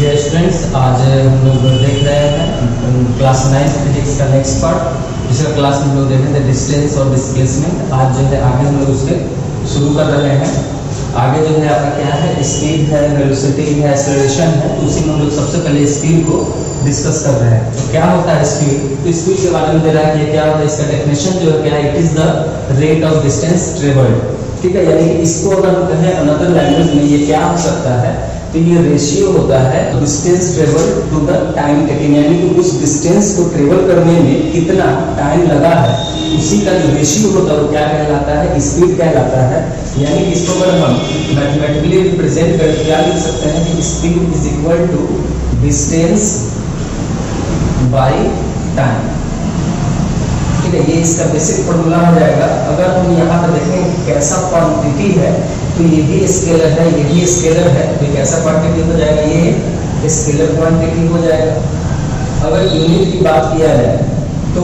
Dear students, आज हम लोग देख रहे हैं क्लास 9 फिजिक्स का नेक्स्ट पार्ट, जिसका क्लास में हम लोग देख रहे थे डिस्टेंस और डिस्प्लेसमेंट। आज जो है आगे हम लोग उसके शुरू कर रहे हैं। आगे जो है आपका क्या है, स्पीड है, वेलोसिटी है, एक्सेलरेशन है। तो उसी में हम लोग सबसे पहले स्पीड को डिस्कस कर रहे हैं। तो क्या होता है स्पीड? तो स्पीड के बारे में दे रहा है कि क्या होता है, इसका डेफिनेशन जो है क्या है, it is the rate of distance travelled. ठीक है, यानी कि इसको अगर हम कहें अनदर लैंग्वेज में ये क्या हो सकता है, तो ये रेशियो होता है distance travel to the time taken, यानी कि उस डिस्टेंस को ट्रेवल करने में कितना टाइम लगा है, उसी का जो रेशियो होता है वो क्या कहलाता है, स्पीड कहलाता है। यानी कि इसको अगर हम मैथमेटिकली रिप्रेजेंट करके क्या लिख सकते हैं कि speed is equal to distance by time. ठीक है, ये इसका बेसिक फॉर्मूला हो जाएगा। अगर हम यहाँ पर देखें कैसा क्वांटिटी है, तो ये भी स्केलर है, ये भी स्केलर है, तो कैसा क्वांटिटी हो जाएगा, ये स्केलर क्वांटिटी हो जाएगा। अगर यूनिट की बात किया जाए तो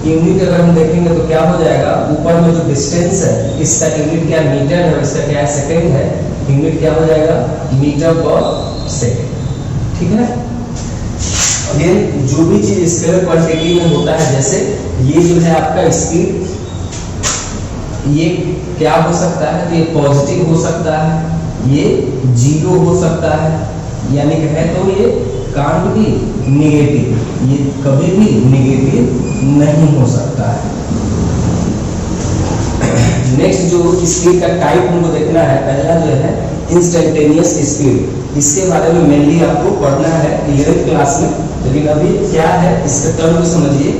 यूनिट अगर हम देखेंगे तो क्या हो जाएगा, ऊपर में जो डिस्टेंस है इसका यूनिट क्या मीटर है, और इसका क्या सेकेंड है, यूनिट क्या हो जाएगा, मीटर पर सेकेंड। ठीक है, अगेन जो भी चीज स्केलर क्वांटिटी में होता है, जैसे ये जो है आपका स्पीड, ये क्या हो सकता है, तो ये पॉजिटिव हो सकता है, ये जीरो हो सकता है, यानी कि है तो ये कांट भी नेगेटिव, ये कभी भी नेगेटिव नहीं हो सकता है। नेक्स्ट जो स्पीड का टाइप हमको देखना है, पहला जो है इंस्टेंटेनियस स्पीड। इसके बारे में मेनली आपको पढ़ना है 11th क्लास में, लेकिन अभी क्या है इसका टर्म को समझिए।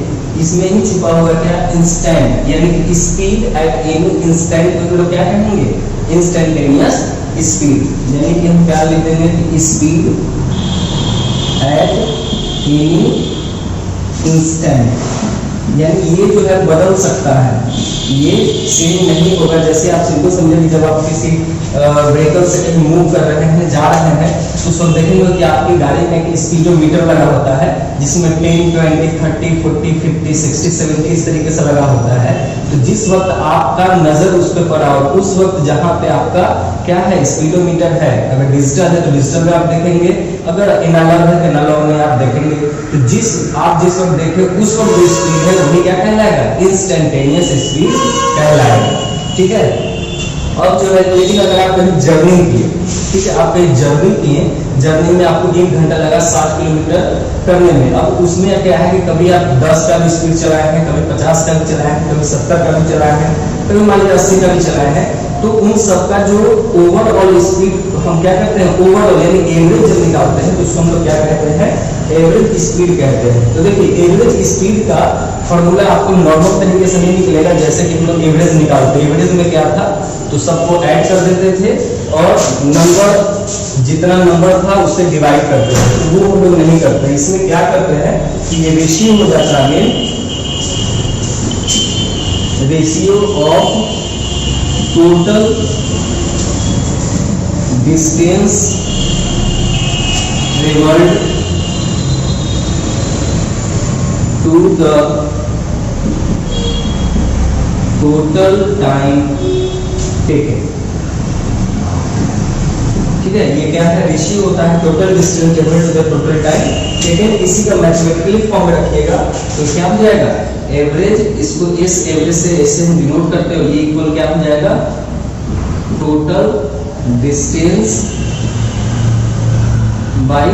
इसमें ही छुपा हुआ क्या, इंस्टेंट, यानी कि स्पीड एट एनी इंस्टेंट को लोग क्या कहेंगे, इंस्टेंटेनियस स्पीड। यानी कि हम क्या लिख देंगे कि स्पीड एट एनी इंस्टेंट, यानी ये जो है बदल सकता है, ये सेम नहीं होगा। जैसे आप सिंपल समझे कि जब आप किसी व्हीकल से कहीं मूव कर रहे हैं, जा रहे हैं, तो सब देखेंगे कि आपकी गाड़ी में एक स्पीडोमीटर लगा होता है, जिसमें 10, 20, 30, 40, 50, 60, 70 इस तरीके से लगा होता है। तो जिस वक्त आपका नजर उस पर पड़ा और उस वक्त जहां पे आपका क्या है, स्पीडोमीटर है, अगर डिजिटल है तो डिजिटल में आप देखेंगे, अगर एनालॉग है तो एनालॉग में आप देखेंगे। तो आप जिस वक्त देखे उस वक्त जो स्पीड है वही क्या कहलाएगा, इंस्टेंटेनियस स्पीड कहलाएगा। ठीक है, अब जो है लेकिन अगर आप कहीं जर्नी किए, ठीक है, आप कहीं जर्नी किए, जर्नी में आपको 1 घंटा लगा 60 किलोमीटर करने में। अब उसमें क्या है कि कभी आप 10 का भी स्पीड चलाए हैं, कभी 50 का भी चलाए हैं, कभी 70 का भी चलाए हैं, कभी मान लीजिए 80 का भी चलाए हैं। तो उन सबका जो ओवरऑल स्पीड हम क्या कहते हैं, ओवरऑल यानी एवरेज जब निकालते हैं तो उसको हम लोग क्या कहते हैं, एवरेज स्पीड कहते हैं। तो देखिए एवरेज स्पीड का फॉर्मूला आपको नॉर्मल तरीके से नहीं निकलेगा, जैसे कि हम लोग एवरेज निकालते हैं। एवरेज में क्या था, तो सबको ऐड कर देते थे और नंबर जितना नंबर था उससे डिवाइड करते थे, तो वो हम लोग नहीं करते। इसमें क्या करते हैं कि ये रेशियो हो जाता है, ratio of total distance travelled to the total time taken. ठीक है, ये क्या है, रेशियो होता है total distance travelled to the total time taken. इसी का मैथमेटिकली फॉर्म रखिएगा तो क्या हो जाएगा, एवरेज, इसको इस एवरेज से ऐसे हम डिनोट करते हो, ये इक्वल क्या हो जाएगा, total distance by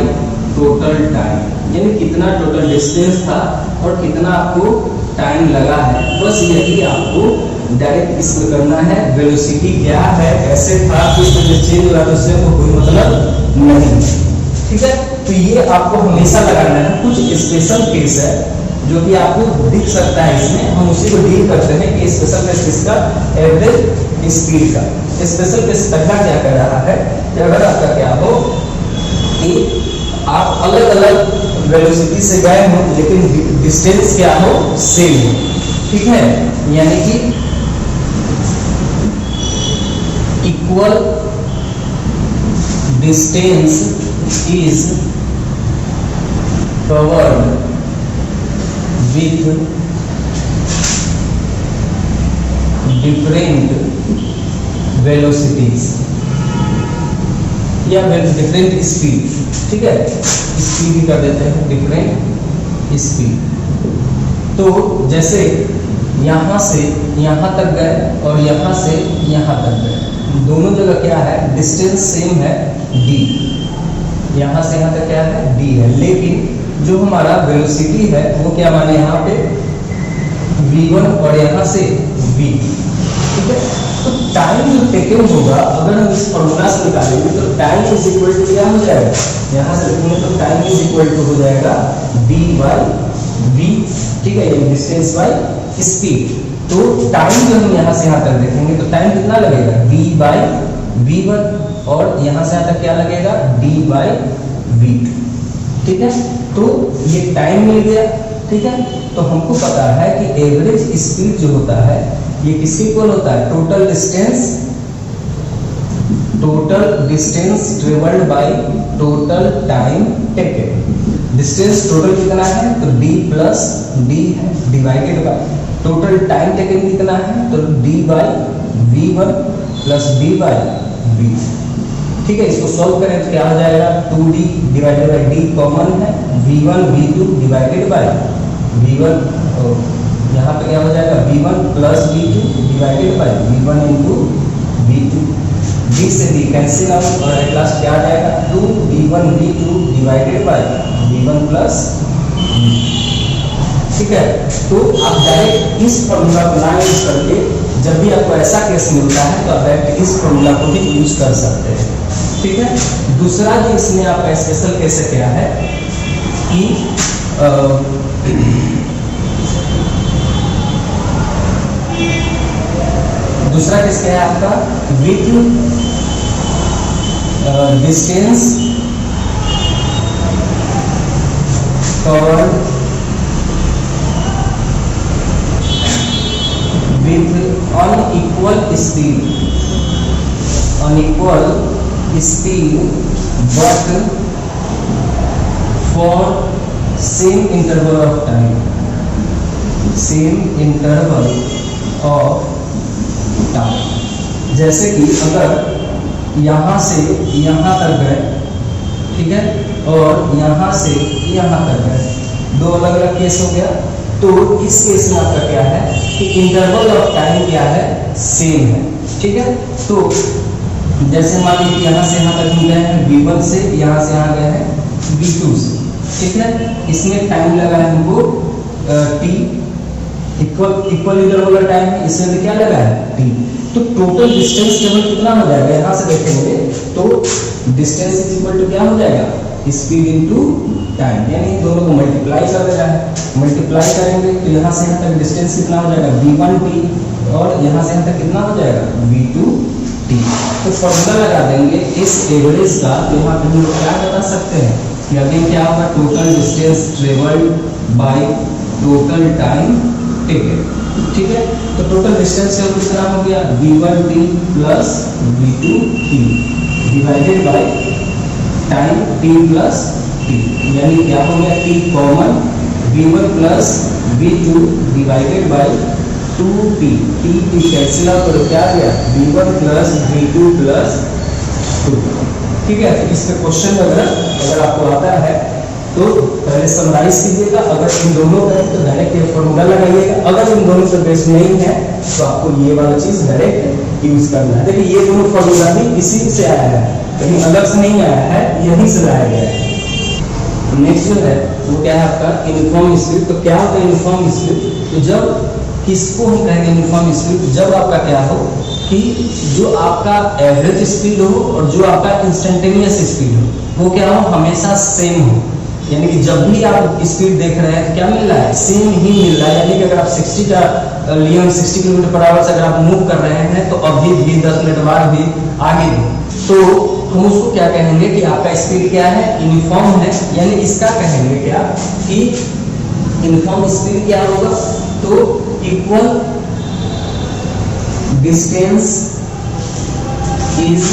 total time, यानी कितना टोटल डिस्टेंस था और कितना आपको टाइम लगा है। बस यही आपको डायरेक्ट इसमें करना है। वेलोसिटी क्या है, कैसे था, किस तरह से चेंज हो रहा है, उससे तो कोई मतलब नहीं। ठीक है, तो ये आपको हमेशा लगाना है। कुछ स्पेशल केस है जो कि आपको दिख सकता है इसमें, हम उसी को डील करते हैं कि स्पेशल केस किसका, एवरेज स्पीड का। स्पेशल केस पहला क्या कह रहा है कि अगर आपका क्या हो कि आप अलग अलग वेलोसिटी से गए हो लेकिन डिस्टेंस क्या हो, सेम हो। ठीक है, यानी कि equal distance is covered with different velocities, या डिफरेंट स्पीड, ठीक है, स्पीड ही कर देते हैं डिफरेंट स्पीड। तो जैसे यहाँ से यहाँ तक गए और यहाँ से यहाँ तक गए, दोनों जगह क्या है, डिस्टेंस सेम है d, यहाँ से यहाँ तक क्या है d है, लेकिन जो हमारा वेलोसिटी है वो क्या माने यहाँ पे v1 और यहाँ से v, ठीक है। तो टाइम जो टेकन होगा, अगर हम इस फॉर्मूला से निकालेंगे तो टाइम इज इक्वल टू क्या हो जाएगा, यहाँ से लिखेंगे तो टाइम इज इक्वल टू हो जाएगा d बाई v, ठीक है, ये डिस्टेंस बाई स्पीड। तो टाइम जो हम यहाँ से यहाँ तक देखेंगे तो टाइम कितना लगेगा d बाई v1 और यहाँ से यहाँ तक क्या लगेगा d बाई v2, ठीक है। तो ये टाइम मिल गया, ठीक है। तो हमको पता है कि एवरेज स्पीड जो होता है ये किसके इक्वल होता है, total distance travelled by total time taken. Distance total कितना है तो d प्लस d है divided by total time taken कितना है तो d by v1 plus d by v, ठीक है। इसको सॉल्व करें तो क्या हो जाएगा 2d divided by d common है, v1 v2 divided by v1 और यहाँ पे क्या हो जाएगा v1 plus v2 divided by v1 into v2, d से d कैंसिल आउट और एट लास्ट क्या आ जाएगा 2v1 v2 divided by v1 plus v, ठीक है। तो आप डायरेक्ट इस फॉर्मूला को ना यूज करके जब भी आपको ऐसा केस मिलता है तो आप डायरेक्ट इस फॉर्मूला को भी यूज कर सकते हैं, ठीक है। दूसरा जो इसमें आपका स्पेशल केस है क्या है कि दूसरा केस क्या है आपका with distance covered with unequal speed but for same interval of time, जैसे कि अगर यहाँ से यहाँ तक गए, ठीक है, और यहाँ से यहाँ तक गए, दो अलग अलग केस हो गया। तो इस केस में आपका क्या है कि इंटरवल ऑफ टाइम क्या है सेम है, ठीक है। तो जैसे मान लीजिए यहाँ से यहाँ तक हम गए हैं v1 से, यहाँ से यहाँ गए हैं v2 से, ठीक है। इसमें टाइम लगा है हमको t, इक्वल इंटरवल टाइम है, इसमें भी क्या लगा है t। तो टोटल डिस्टेंस केवल कितना हो जाएगा, यहाँ से देखेंगे तो डिस्टेंस इज इक्वल टू क्या हो जाएगा स्पीड इनटू टाइम, यानी दोनों को मल्टीप्लाई कर देना है। मल्टीप्लाई करेंगे तो यहाँ से यहाँ तक डिस्टेंस कितना हो जाएगा v1t और यहाँ से यहाँ तक कितना हो जाएगा v2t। तो फॉर्मूला लगा देंगे इस एवरेज का, तो यहाँ पे हम लोग क्या बता सकते हैं कि अगेन क्या होगा total distance travelled by total time taken, ठीक है। तो टोटल डिस्टेंस का कितना हो गया v1t plus v2t divided by time t plus t, यानी क्या हो गया t common v1 plus v2 divided by 2t, t cancel out करो क्या आ गया v1 प्लस v2 प्लस 2, ठीक है। तो इस पे क्वेश्चन अगर आपको आता है तो पहले समराइज कीजिएगा, अगर इन दोनों का है तो डायरेक्ट ये फॉर्मूला लगाइएगा, अगर इन दोनों से बेस नहीं है तो आपको ये वाला चीज डायरेक्ट यूज करना है। देखिए ये दोनों फॉर्मूला भी इसी से आया है, कहीं अलग से नहीं आया है, यहीं से लाया गया है। नेक्स्ट जो है वो क्या है आपका यूनिफॉर्म स्पीड। तो क्या होता है यूनिफॉर्म स्पीड, तो जब किसको हम कहेंगे यूनिफॉर्म स्पीड, जब आपका क्या हो कि जो आपका एवरेज स्पीड हो और जो आपका इंस्टेंटेनियस स्पीड हो वो क्या हो हमेशा सेम हो, यानी कि जब भी आप स्पीड देख रहे हैं तो क्या मिल रहा है सेम ही मिल रहा है। यानी कि अगर आप 60 का लिए 60 किलोमीटर पर आवर से अगर आप मूव कर रहे हैं तो अभी भी 10 मिनट बाद भी आगे भी, तो हम उसको क्या कहेंगे कि आपका स्पीड क्या है यूनिफॉर्म है, यानी इसका कहेंगे क्या कि यूनिफॉर्म स्पीड क्या होगा तो equal distance is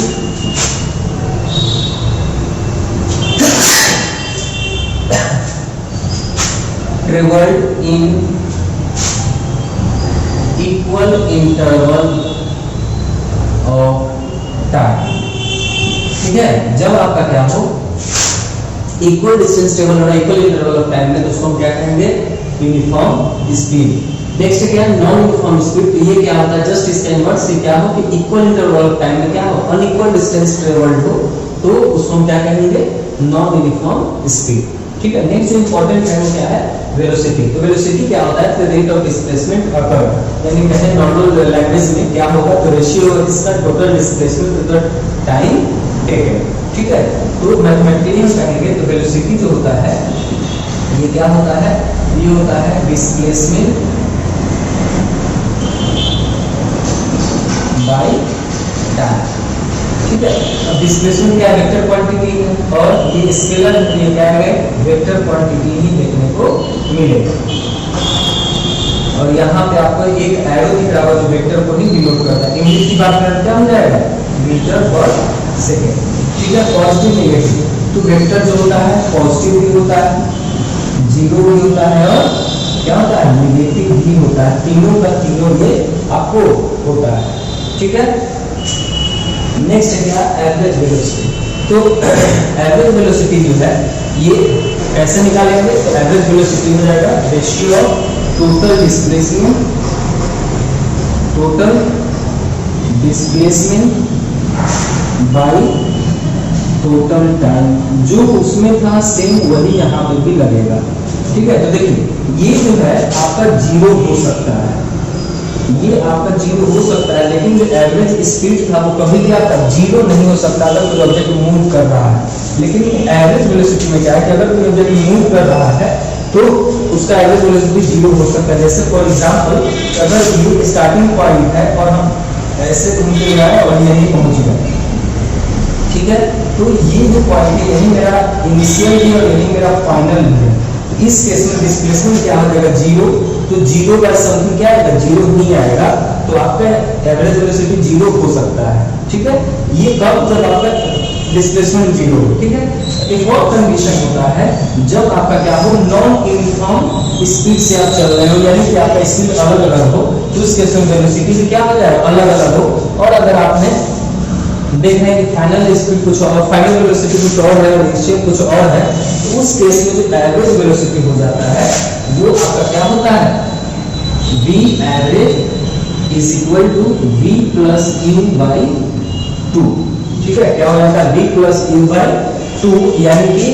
traveled in equal interval of time, ठीक है, जब आपका क्या हो इक्वल डिस्टेंस टेबल और इक्वल इंटरवल ऑफ टाइम में, तो उसको हम क्या कहेंगे यूनिफॉर्म स्पीड। नेक्स्ट क्या है नॉन यूनिफॉर्म स्पीड। तो ये क्या होता है जस्ट इसका इन्वर्स से क्या हो कि इक्वल इंटरवल ऑफ टाइम में क्या हो अनइक्वल डिस्टेंस ट्रेवल्ड हो, तो उसको हम क्या कहेंगे नॉन यूनिफॉर्म स्पीड। ठीक है। नेक्स्ट जो इंपॉर्टेंट है वो क्या है वेलोसिटी। तो वेलोसिटी क्या होता है the rate of displacement occur, यानी कहते हैं नॉर्मल लैंग्वेज में क्या होगा तो रेशियो ऑफ इसका total displacement to the time taken. ठीक है। तो मैथमेटिकली हम कहेंगे तो वेलोसिटी जो होता है ये क्या होता है, ये होता है डिस्प्लेसमेंट बाय टाइम। ठीक है। अब डिस्प्लेसमेंट क्या वेक्टर क्वांटिटी है और ये स्केलर ये क्या है वेक्टर क्वांटिटी ही देखने को मिलेगा। और यहाँ पे आपको एक एरो दिख रहा है जो वेक्टर को ही डिनोट करता है। इंग्लिश की बात करें क्या हो जाएगा मीटर पर सेकेंड। ठीक है। पॉजिटिव नेगेटिव, तो वेक्टर जो होता है पॉजिटिव भी होता है, जीरो भी होता है और क्या होता है नेगेटिव भी होता है। तीनों का तीनों ये आपको होता है। ठीक है। नेक्स्ट है क्या एवरेज वेलोसिटी। तो एवरेज वेलोसिटी जो है ये कैसे निकालेंगे तो एवरेज वेलोसिटी हो जाएगा ratio of total displacement bye total time. जो उसमें था सेम वही यहाँ पे भी लगेगा। ठीक है। तो देखिए ये जो है आपका जीरो हो सकता है, ये आपका जीरो हो सकता है, लेकिन जो एवरेज स्पीड था वो कभी भी आपका जीरो नहीं हो सकता अगर कोई ऑब्जेक्ट मूव कर रहा है। लेकिन एवरेज वेलोसिटी में क्या है कि अगर कोई ऑब्जेक्ट मूव कर रहा है तो उसका एवरेज वेलोसिटी जीरो हो सकता है। जैसे फॉर एग्जांपल अगर ये स्टार्टिंग पॉइंट है और हम ऐसे घूमते जाए और यहीं पहुंच गए। ठीक है। तो ये जो पॉइंट है यही मेरा इनिशियल है और यही मेरा फाइनल है। इस केस में डिस्प्लेसमेंट क्या हो जाएगा जीरो, तो जीरो का समथिंग क्या आएगा जीरो नहीं आएगा, तो आपका एवरेज वेलोसिटी जीरो हो सकता है। ठीक है। ये कब जब आपका डिस्प्लेसमेंट जीरो हो। ठीक है। एक और कंडीशन होता है जब आपका क्या हो नॉन यूनिफॉर्म स्पीड से आप चल रहे हो, यानी कि आपका स्पीड अलग अलग हो, तो उस केस में वेलोसिटी से क्या हो जाएगा अलग अलग हो। और अगर आपने देख रहे हैं कि फाइनल स्पीड कुछ और फाइनल वेलोसिटी कुछ और है और इनिशियल कुछ और है, तो उस केस में जो एवरेज वेलोसिटी हो जाता है वो आपका क्या होता है v average is equal to v plus u by 2। ठीक है। क्या हो जाता है v प्लस u बाई 2, यानी कि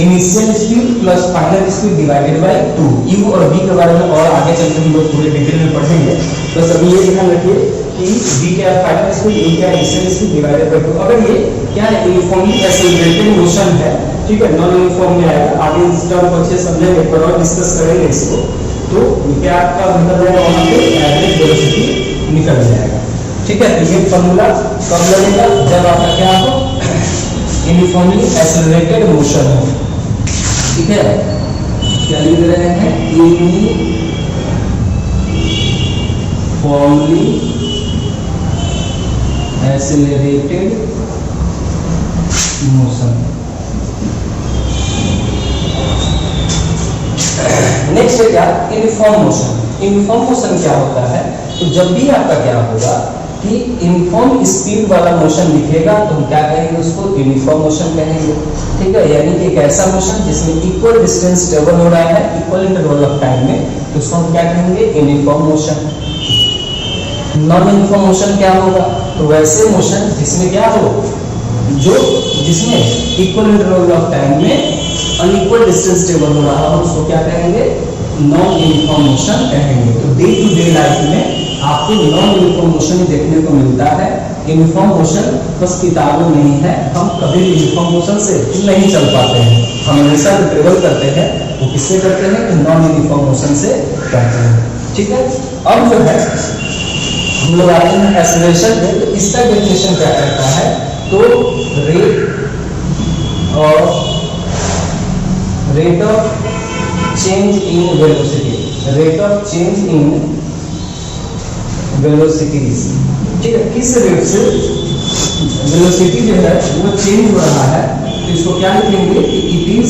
initial speed plus final speed divided by 2। u और v के बारे में और आगे चलकर हम लोग पूरे डिटेल में पढ़ेंगे, तो सभी ये ध्यान रखिए कि v क्या फाइनल स्पीड u क्या इनिशियल स्पीड डिवाइडेड बाई 2। अगर ये क्या है यूनिफॉर्मली एक्सेलरेटेड मोशन है, ठीक है, नॉन यूनिफॉर्म में आएगा, आगे इस टर्म को अच्छे समझेंगे पर और डिस्कस करेंगे इसको, तो क्या आपका निकल जाएगा वहां पे एवरेज वेलोसिटी निकल जाएगा। ठीक है। तो ये फॉर्मूला कब लगेगा जब आपका क्या हो यूनिफॉर्मली एक्सेलरेटेड मोशन हो। ठीक है। क्या लिख रहे हैं यूनिफॉर्मली एक्सेलरेटेड मोशन। नेक्स्ट है क्या यूनिफॉर्म मोशन। यूनिफॉर्म मोशन क्या होता है तो जब भी आपका क्या होगा कि यूनिफॉर्म स्पीड वाला मोशन दिखेगा तो हम क्या कहेंगे उसको यूनिफॉर्म मोशन कहेंगे। ठीक है। यानी कि एक ऐसा मोशन जिसमें इक्वल डिस्टेंस ट्रेवल हो रहा है इक्वल इंटरवल ऑफ टाइम में, तो उसको हम क्या कहेंगे uniform motion. Non uniform motion क्या होगा तो वैसे मोशन जिसमें क्या हो जो जिसमें इक्वल इंटरवल ऑफ टाइम में अनइक्वल डिस्टेंस ट्रेवल हो रहा है उसको क्या कहेंगे नॉन यूनिफॉर्म मोशन कहेंगे। तो डे टू डे लाइफ में आपको नॉन यूनिफॉर्म मोशन देखने को मिलता है। यूनिफॉर्म मोशन बस किताबों में ही है, हम कभी भी यूनिफॉर्म मोशन से नहीं चल पाते हैं। हम हमेशा जो ट्रेवल करते हैं वो किससे करते हैं कि नॉन यूनिफॉर्म मोशन से करते हैं। ठीक है। अब जो है हम लोग आते हैं एक्सेलरेशन में, तो इसका डेफिनेशन क्या करता है तो rate of change in velocity, rate of change in velocities. ठीक है। किस रेट से वेलोसिटी जो है वो चेंज हो रहा है तो इसको क्या लिखेंगे कि it is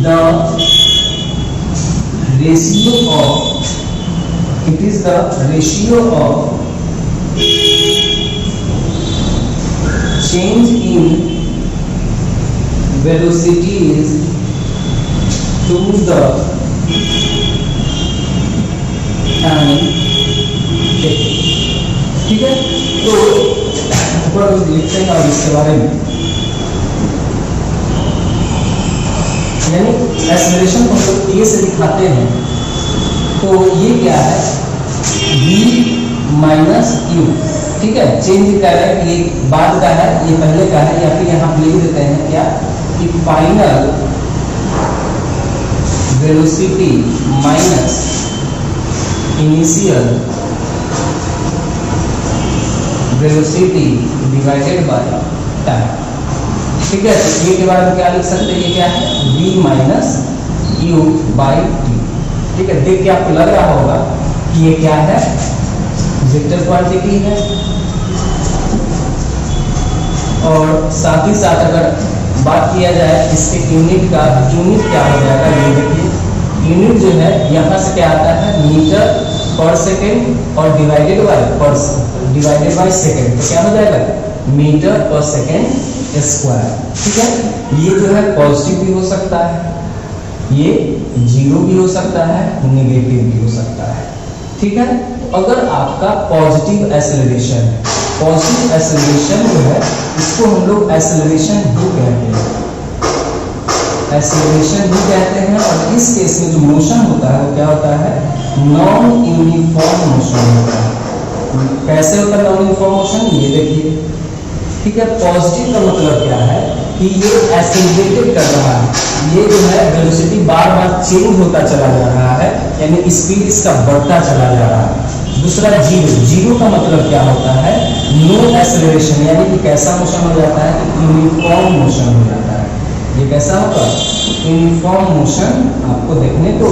the ratio of change in velocities to the time taken। ठीक है, तो ऊपर लिखते हैं अब इसके बारे में, यानी एक्सेलरेशन को हम लोग ए से दिखाते हैं, तो ये क्या है v माइनस यू। ठीक है, चेंज कर रहा है कि ये बाद का है, ये पहले का है, या फिर यहाँ लिख देते हैं क्या कि final velocity minus initial velocity divided by time. ठीक है, तो ये के बारे में क्या लिख सकते हैं, ये क्या है v minus you by T. ठीक है, देख के आपको लग रहा होगा कि ये क्या है, वेक्टर क्वांटिटी है, और साथ ही साथ अगर बात किया जाए इसके यूनिट का, यूनिट क्या हो जाएगा, ये देखिए यूनिट जो है यहाँ से क्या आता है मीटर पर सेकेंड और डिवाइडेड बाय सेकेंड, तो क्या हो जाएगा मीटर पर सेकेंड स्क्वायर। ठीक है, ये जो है पॉजिटिव भी हो सकता है, ये जीरो भी हो सकता है, नेगेटिव भी हो सकता है। ठीक है, तो अगर आपका पॉजिटिव एक्सेलरेशन है, पॉजिटिव एक्सेलरेशन जो है इसको हम लोग एक्सेलरेशन भी कहते हैं, एक्सेलरेशन भी कहते हैं। और इस केस में जो मोशन होता है वो क्या होता है, नॉन यूनिफॉर्म मोशन होता है। कैसे होता है नॉन यूनिफॉर्म मोशन, ये देखिए। ठीक है, पॉजिटिव का मतलब क्या है कि ये एक्सेलरेटेड कर रहा है, ये जो है वेलोसिटी बार बार चेंज होता चला जा रहा है, यानी स्पीड इसका बढ़ता चला जा रहा है। दूसरा जीरो, जीरो का मतलब क्या होता है, नो एक्सेलरेशन, यानी कि कैसा मोशन हो जाता है, यूनिफॉर्म मोशन हो जाता है। ये कैसा होगा, यूनिफॉर्म मोशन आपको देखने को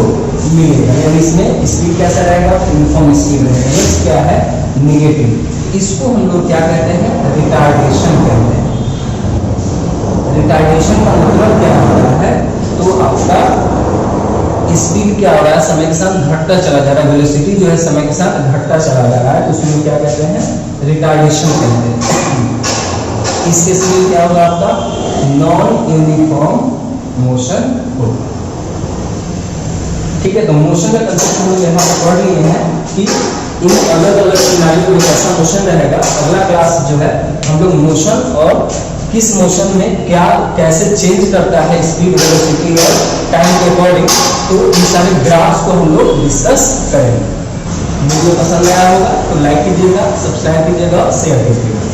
मिलेगा, यानी इसमें स्पीड कैसा रहेगा, यूनिफॉर्म स्पीड रहेगा। नेक्स्ट क्या है, नेगेटिव, इसको हम लोग क्या कहते हैं, रिटार्डेशन कहते हैं। रिटार्डेशन का मतलब क्या होता है, तो आपका स्पीड क्या हो रहा है, समय के साथ घटता चला जा रहा है, वेलोसिटी जो है समय के साथ घटता चला जा रहा है, तो उसमें क्या कहते हैं, रिटार्डेशन कहते हैं। इस केस में क्या होगा, आपका नॉन यूनिफॉर्म मोशन होगा। ठीक है, तो मोशन का कंसेप्ट हम लोग यहाँ पर पढ़ लिए हैं कि इन अलग अलग सिनारियो में कैसा मोशन रहेगा। अगला क्लास जो है हम लोग मोशन और किस मोशन में क्या कैसे चेंज करता है स्पीड, वेलोसिटी और टाइम के अकॉर्डिंग, तो इन सारे ग्राफ्स को हम लोग डिस्कस करेंगे। वीडियो पसंद आया होगा तो लाइक कीजिएगा, सब्सक्राइब कीजिएगा, शेयर कीजिएगा।